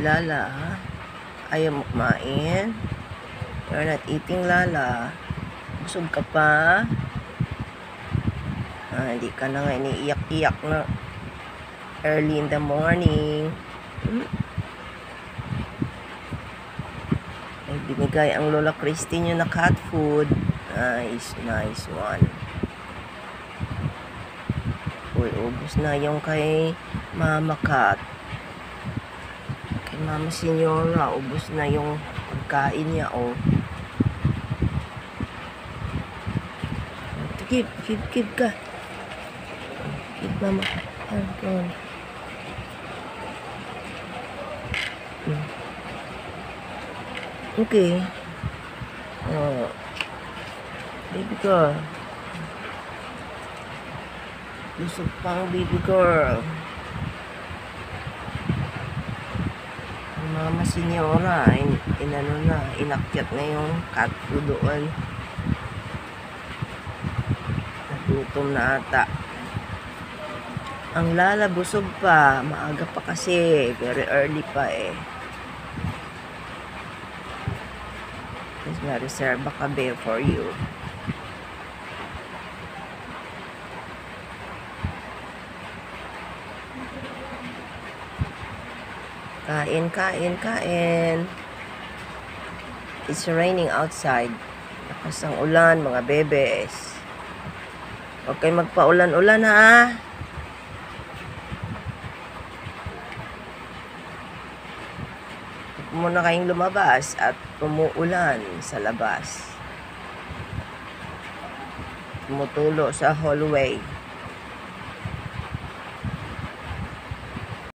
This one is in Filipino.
Lala, ha? Ayaw mo kumain? You're not eating, Lala. Busog ka pa? Hindi ka na nga iniiyak-iyak na early in the morning. Ay, binigay ang Lola Christy nyo na cat food. Nice one. Uy, ubos na yung kay Mama Cat. Kay Mama Senyora, ubos na yung pagkain niya, oh. Give ka. Give Mama. Go on. Okay. Baby girl. Busog pang baby girl. Mama Senyora, inakyat na yung cat food doon. Nagutom na ata. Ang Lala busog pa. Maaga pa kasi. Very early pa eh. There's na reserva kabe for you. Kain. It's raining outside. Lakas ang ulan, mga bebes. Huwag kayo magpaulan-ulan, ha? Huwag muna kayong lumabas at umuulan sa labas. Tumutulo sa hallway.